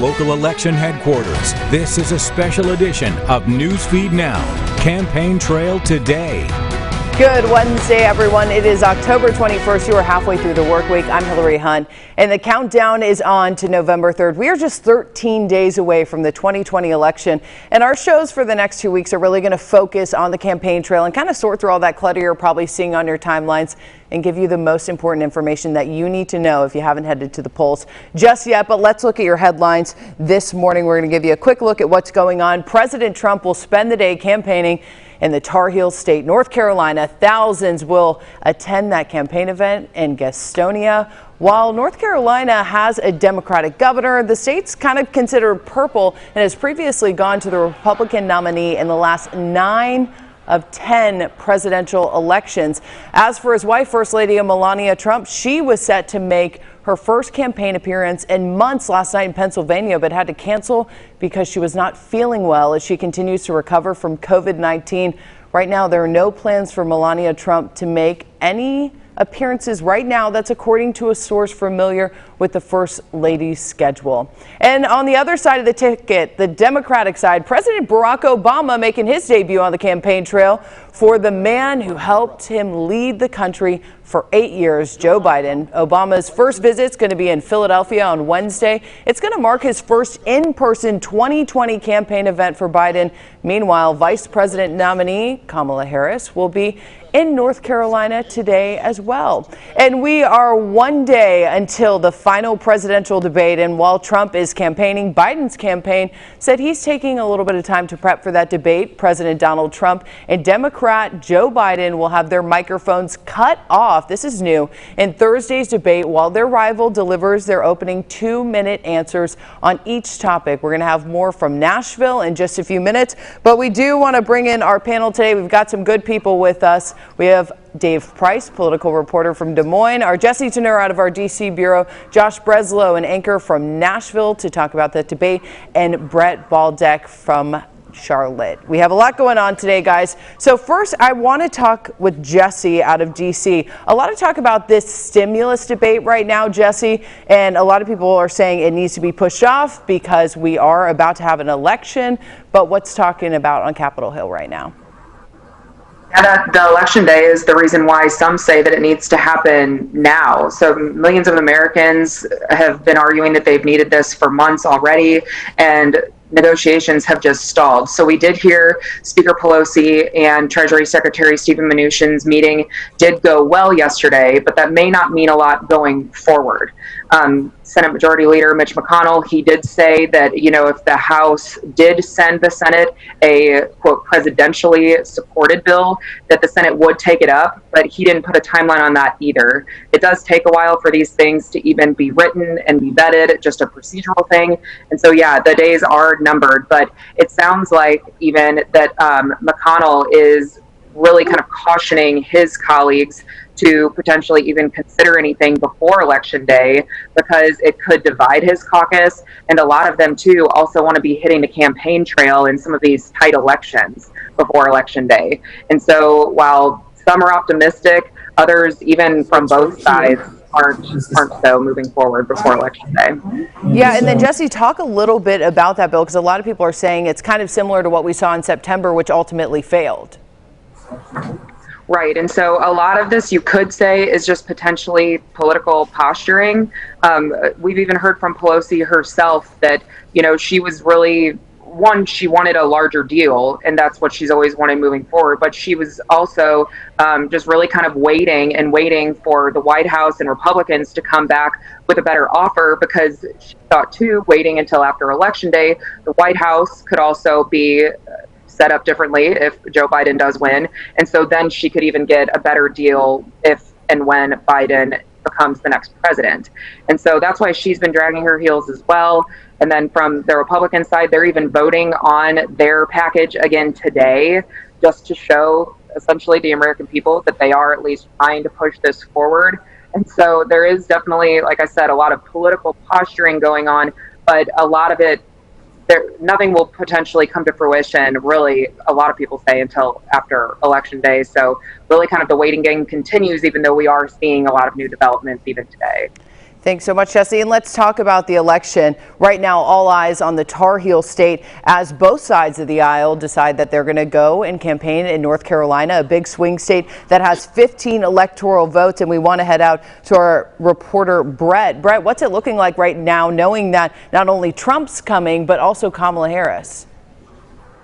local election headquarters, this is a special edition of Newsfeed Now, Campaign Trail Today. Good Wednesday, everyone. It is October 21st. You are halfway through the work week. I'm Hillary Hunt, and the countdown is on to November 3rd. We are just 13 days away from the 2020 election, and our shows for the next 2 weeks are really going to focus on the campaign trail and kind of sort through all that clutter you're probably seeing on your timelines and give you the most important information that you need to know if you haven't headed to the polls just yet. But let's look at your headlines this morning. We're going to give you a quick look at what's going on. President Trump will spend the day campaigning in the Tar Heel state, North Carolina. Thousands will attend that campaign event in Gastonia. While North Carolina has a Democratic governor, the state's kind of considered purple and has previously gone to the Republican nominee in the last 9 of 10 presidential elections. As for his wife, First Lady Melania Trump, she was set to make her first campaign appearance in months last night in Pennsylvania, but had to cancel because she was not feeling well as she continues to recover from COVID-19. Right now, there are no plans for Melania Trump to make any appearances right now. That's according to a source familiar with the First Lady's schedule. And on the other side of the ticket, the Democratic side, President Barack Obama making his debut on the campaign trail for the man who helped him lead the country for 8 years, Joe Biden. Obama's first visit is going to be in Philadelphia on Wednesday. It's going to mark his first in-person 2020 campaign event for Biden. Meanwhile, Vice President nominee Kamala Harris will be in North Carolina today as well. And we are one day until the final presidential debate. And while Trump is campaigning, Biden's campaign said he's taking a little bit of time to prep for that debate. President Donald Trump and Democrat Joe Biden will have their microphones cut off. This is new in Thursday's debate while their rival delivers their opening 2-minute answers on each topic. We're going to have more from Nashville in just a few minutes, but we do want to bring in our panel today. We've got some good people with us. We have Dave Price, political reporter from Des Moines, our Jesse Tenor out of our D.C. bureau, Josh Breslow, an anchor from Nashville to talk about the debate, and Brett Baldeck from Charlotte. We have a lot going on today, guys. So first, I want to talk with Jesse out of D.C. A lot of talk about this stimulus debate right now, Jesse, and a lot of people are saying it needs to be pushed off because we are about to have an election. But what's talking about on Capitol Hill right now? Yeah, the election day is the reason why some say that it needs to happen now. So millions of Americans have been arguing that they've needed this for months already, and negotiations have just stalled. So we did hear Speaker Pelosi and Treasury Secretary Steven Mnuchin's meeting did go well yesterday, but that may not mean a lot going forward. Senate Majority Leader Mitch McConnell, he did say that, you know, if the House did send the Senate a, quote, presidentially supported bill, that the Senate would take it up, but he didn't put a timeline on that either. It does take a while for these things to even be written and be vetted, just a procedural thing. And so, yeah, the days are numbered, but it sounds like even that McConnell is really kind of cautioning his colleagues to potentially even consider anything before Election Day because it could divide his caucus. And a lot of them, too, also want to be hitting the campaign trail in some of these tight elections before Election Day. And so while some are optimistic, others, even from both sides, aren't so moving forward before Election Day. Yeah, and then Jesse, talk a little bit about that bill because a lot of people are saying it's kind of similar to what we saw in September, which ultimately failed. Right. And so a lot of this, you could say, is just potentially political posturing. We've even heard from Pelosi herself that, you know, she was really, she wanted a larger deal, and that's what she's always wanted moving forward. But she was also just really kind of waiting for the White House and Republicans to come back with a better offer because she thought, too, waiting until after Election Day, the White House could also be set up differently if Joe Biden does win. And so then she could even get a better deal if and when Biden becomes the next president. And so that's why she's been dragging her heels as well. And then from the Republican side, they're even voting on their package again today, just to show essentially the American people that they are at least trying to push this forward. And so there is definitely, like I said, a lot of political posturing going on, but a lot of it, nothing will potentially come to fruition, really, a lot of people say, until after Election Day. So really kind of the waiting game continues, even though we are seeing a lot of new developments even today. Thanks so much, Jesse. And let's talk about the election. Right now, all eyes on the Tar Heel state as both sides of the aisle decide that they're going to go and campaign in North Carolina, a big swing state that has 15 electoral votes. And we want to head out to our reporter, Brett. Brett, what's it looking like right now, knowing that not only Trump's coming, but also Kamala Harris?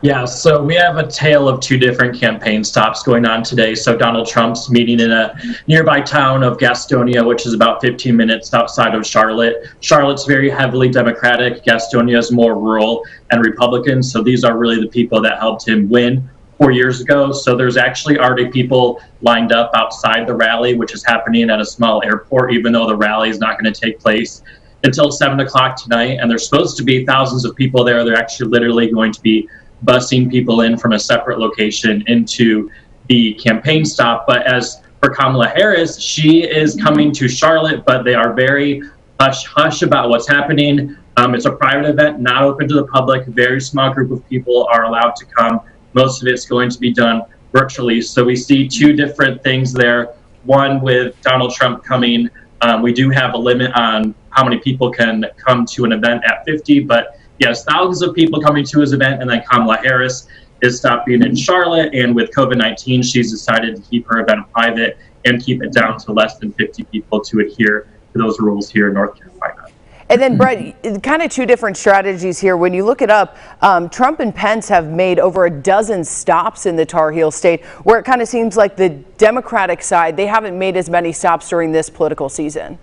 Yeah, so we have a tale of two different campaign stops going on today. So Donald Trump's meeting in a nearby town of Gastonia, which is about 15 minutes outside of Charlotte. Charlotte's very heavily Democratic. Gastonia is more rural and Republican. So these are really the people that helped him win 4 years ago. So there's actually already people lined up outside the rally, which is happening at a small airport, even though the rally is not going to take place until 7 o'clock tonight. And there's supposed to be thousands of people there. They're actually literally going to be busing people in from a separate location into the campaign stop. But as for Kamala Harris, she is coming to Charlotte, but they are very hush-hush about what's happening. It's a private event, not open to the public. A very small group of people are allowed to come. Most of it's going to be done virtually. So we see two different things there. One, with Donald Trump coming, we do have a limit on how many people can come to an event at 50, but yes, thousands of people coming to his event. And then Kamala Harris is stopping in Charlotte. And with COVID-19, she's decided to keep her event private and keep it down to less than 50 people to adhere to those rules here in North Carolina. And then, Brett, kind of two different strategies here. When you look it up, Trump and Pence have made over a dozen stops in the Tar Heel state, where it kind of seems like the Democratic side, they haven't made as many stops during this political season.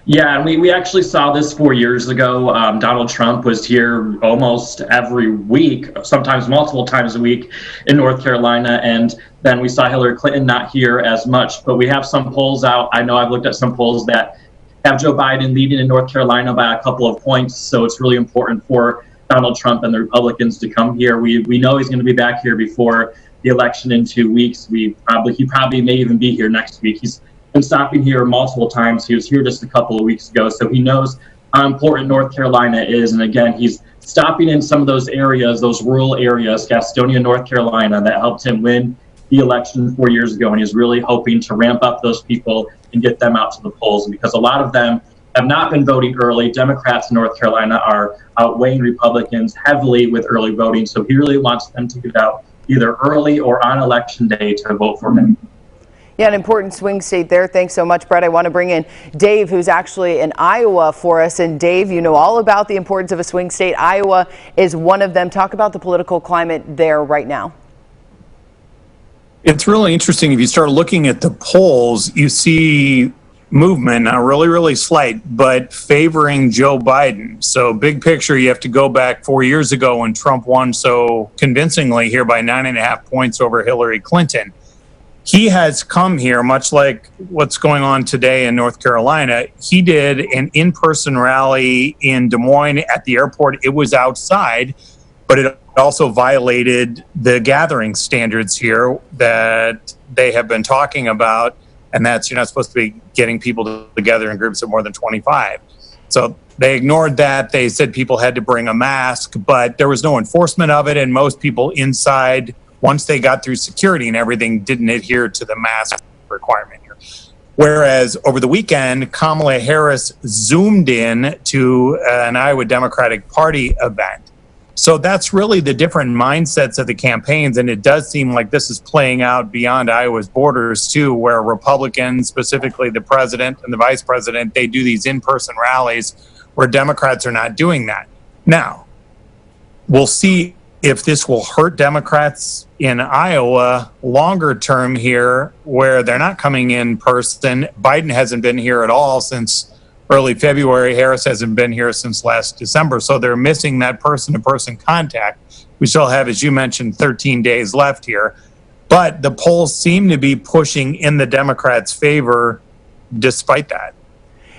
Yeah, and we actually saw this 4 years ago. Donald Trump was here almost every week, sometimes multiple times a week in North Carolina. And then we saw Hillary Clinton not here as much. But we have some polls out. I know I've looked at some polls that have Joe Biden leading in North Carolina by a couple of points. So it's really important for Donald Trump and the Republicans to come here. We know he's going to be back here before the election in 2 weeks. He probably may even be here next week. He's been stopping here multiple times. He was here just a couple of weeks ago, so he knows how important North Carolina is. And again, he's stopping in some of those areas, those rural areas, Gastonia, North Carolina, that helped him win the election 4 years ago. And he's really hoping to ramp up those people and get them out to the polls, because a lot of them have not been voting early. Democrats in North Carolina are outweighing Republicans heavily with early voting. So he really wants them to get out either early or on election day to vote for him. Yeah, an important swing state there. Thanks so much, Brett. I want to bring in Dave, who's actually in Iowa for us. And Dave, you know all about the importance of a swing state. Iowa is one of them. Talk about the political climate there right now. It's really interesting. If you start looking at the polls, you see movement, now really, really slight, but favoring Joe Biden. So big picture, you have to go back 4 years ago when Trump won so convincingly here by 9.5 points over Hillary Clinton. He has come here, much like what's going on today in North Carolina. He did an in-person rally in Des Moines at the airport. It was outside, but it also violated the gathering standards here that they have been talking about. And that's, you're not supposed to be getting people together in groups of more than 25. So they ignored that. They said people had to bring a mask, but there was no enforcement of it. And most people inside, once they got through security and everything, didn't adhere to the mask requirement here. Whereas over the weekend, Kamala Harris zoomed in to an Iowa Democratic Party event. So that's really the different mindsets of the campaigns. And it does seem like this is playing out beyond Iowa's borders too, where Republicans, specifically the president and the vice president, they do these in-person rallies where Democrats are not doing that. Now, we'll see if this will hurt Democrats in Iowa longer term here, where they're not coming in person. Biden hasn't been here at all since early February. Harris hasn't been here since last December. So they're missing that person-to-person contact. We still have, as you mentioned, 13 days left here. But the polls seem to be pushing in the Democrats' favor despite that.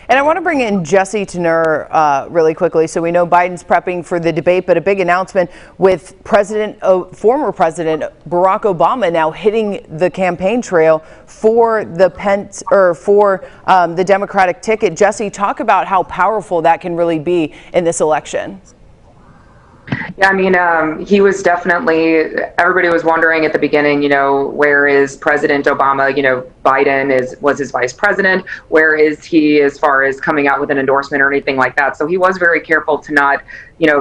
And I want to bring in Jesse Tenur really quickly. So we know Biden's prepping for the debate, but a big announcement with former President Barack Obama now hitting the campaign trail for the Pence for the Democratic ticket. Jesse, talk about how powerful that can really be in this election. Yeah, I mean, he was definitely, everybody was wondering at the beginning, where is President Obama? Biden was his vice president. Where is he as far as coming out with an endorsement or anything like that? So he was very careful to not,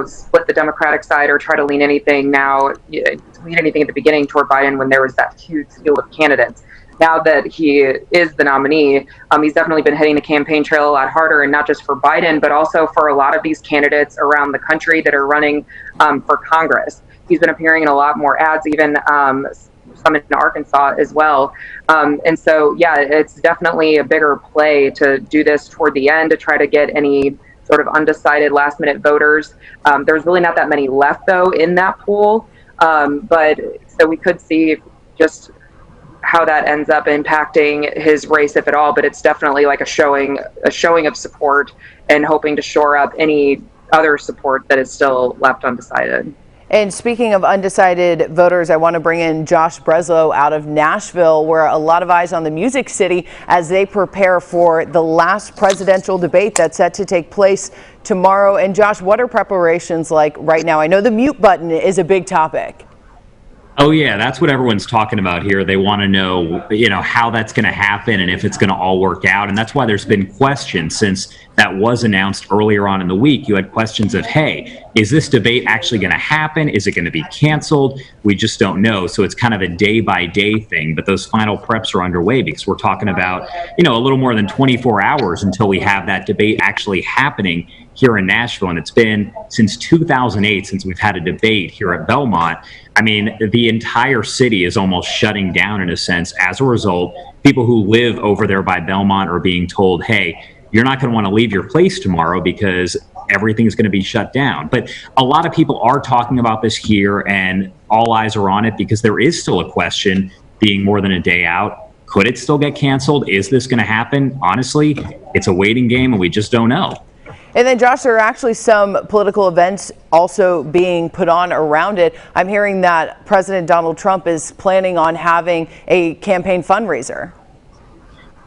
split the Democratic side or try to lean anything at the beginning toward Biden when there was that huge field of candidates. Now that he is the nominee, he's definitely been hitting the campaign trail a lot harder, and not just for Biden, but also for a lot of these candidates around the country that are running for Congress. He's been appearing in a lot more ads, even some in Arkansas as well. And so, yeah, it's definitely a bigger play to do this toward the end to try to get any sort of undecided last-minute voters. There's really not that many left, though, in that pool. But so we could see just how that ends up impacting his race, if at all. But it's definitely like a showing of support and hoping to shore up any other support that is still left undecided. And speaking of undecided voters, I want to bring in Josh Breslow out of Nashville, where a lot of eyes on the Music City as they prepare for the last presidential debate that's set to take place tomorrow. And Josh, what are preparations like right now? I know the mute button is a big topic. Oh, yeah, that's what everyone's talking about here. They want to know, how that's going to happen and if it's going to all work out. And that's why there's been questions since that was announced earlier on in the week. You had questions of, hey, is this debate actually going to happen? Is it going to be canceled? We just don't know. So it's kind of a day by day thing. But those final preps are underway because we're talking about, a little more than 24 hours until we have that debate actually happening here in Nashville. And it's been since 2008 since we've had a debate here at Belmont. I mean, the entire city is almost shutting down in a sense. As a result, people who live over there by Belmont are being told, hey, you're not going to want to leave your place tomorrow because everything's going to be shut down. But a lot of people are talking about this here, and all eyes are on it because there is still a question being more than a day out. Could it still get canceled? Is this going to happen? Honestly, it's a waiting game, and we just don't know. And then, Josh, there are actually some political events also being put on around it. I'm hearing that President Donald Trump is planning on having a campaign fundraiser.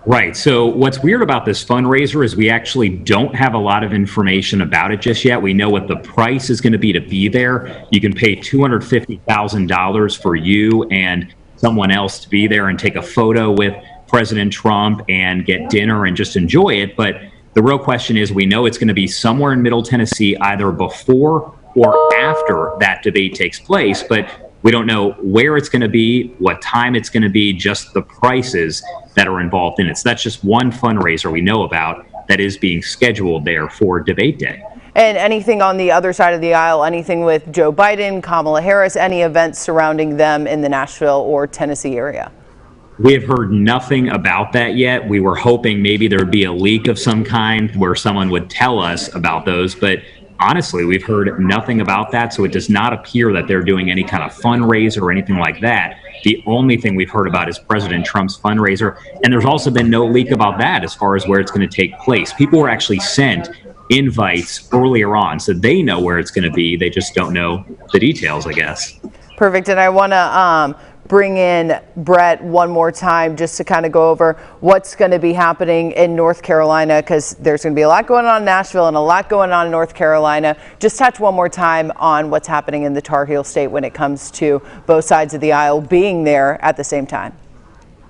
Right. So what's weird about this fundraiser is we actually don't have a lot of information about it just yet. We know what the price is going to be there. You can pay $250,000 for you and someone else to be there and take a photo with President Trump and get dinner and just enjoy it. But the real question is, we know it's going to be somewhere in Middle Tennessee, either before or after that debate takes place, but we don't know where it's going to be, what time it's going to be, just the prices that are involved in it. So that's just one fundraiser we know about that is being scheduled there for debate day. And anything on the other side of the aisle, anything with Joe Biden, Kamala Harris, any events surrounding them in the Nashville or Tennessee area? We have heard nothing about that yet. We were hoping maybe there would be a leak of some kind where someone would tell us about those, but honestly, we've heard nothing about that, so it does not appear that they're doing any kind of fundraiser or anything like that. The only thing we've heard about is President Trump's fundraiser, and there's also been no leak about that as far as where it's going to take place. People were actually sent invites earlier on, so they know where it's going to be. They just don't know the details, I guess. Perfect, and I want to bring in Brett one more time just to kind of go over what's going to be happening in North Carolina, because there's going to be a lot going on in Nashville and a lot going on in North Carolina. Just touch one more time on what's happening in the Tar Heel state when it comes to both sides of the aisle being there at the same time.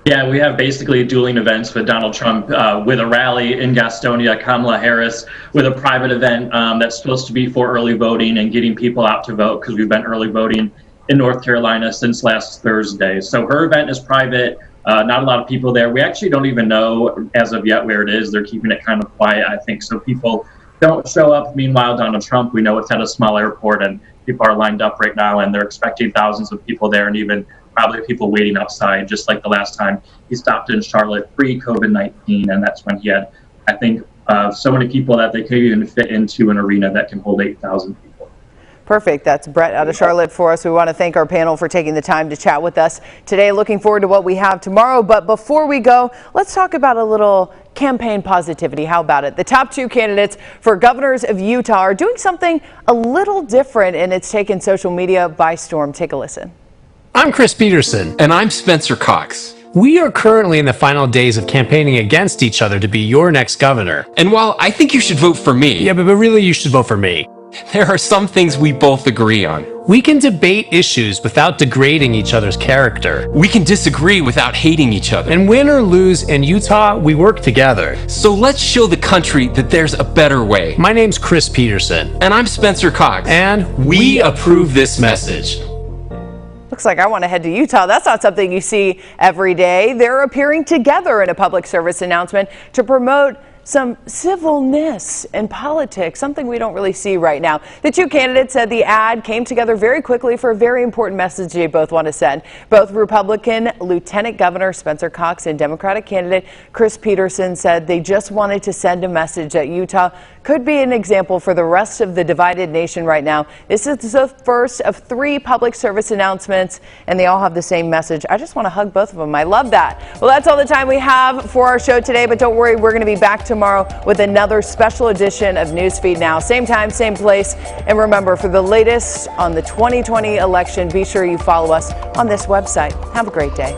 Yeah, we have basically dueling events with Donald Trump with a rally in Gastonia, Kamala Harris with a private event that's supposed to be for early voting and getting people out to vote, because we've been early voting in North Carolina since last Thursday. So her event is private, not a lot of people there. We actually don't even know as of yet where it is. They're keeping it kind of quiet, I think, so people don't show up. Meanwhile, Donald Trump, we know it's at a small airport and people are lined up right now and they're expecting thousands of people there, and even probably people waiting outside, just like the last time he stopped in Charlotte pre-COVID-19. And that's when he had, I think, so many people that they could even fit into an arena that can hold 8,000 people. Perfect. That's Brett out of Charlotte for us. We want to thank our panel for taking the time to chat with us today. Looking forward to what we have tomorrow. But before we go, let's talk about a little campaign positivity. How about it? The top two candidates for governors of Utah are doing something a little different, and it's taken social media by storm. Take a listen. I'm Chris Peterson. And I'm Spencer Cox. We are currently in the final days of campaigning against each other to be your next governor. And while I think you should vote for me, Yeah, but really you should vote for me. There are some things we both agree on. We can debate issues without degrading each other's character. We can disagree without hating each other. And win or lose in Utah, we work together. So let's show the country that there's a better way. My name's Chris Peterson. And I'm Spencer Cox. And we approve this message. Looks like I want to head to Utah. That's not something you see every day. They're appearing together in a public service announcement to promote some civilness in politics, something we don't really see right now. The two candidates said the ad came together very quickly for a very important message they both want to send. Both Republican Lieutenant Governor Spencer Cox and Democratic candidate Chris Peterson said they just wanted to send a message that Utah could be an example for the rest of the divided nation right now. This is the first of 3 public service announcements, and they all have the same message. I just want to hug both of them. I love that. Well, that's all the time we have for our show today, but don't worry, we're going to be back tomorrow with another special edition of Newsfeed Now. Same time, same place. And remember, for the latest on the 2020 election, be sure you follow us on this website. Have a great day.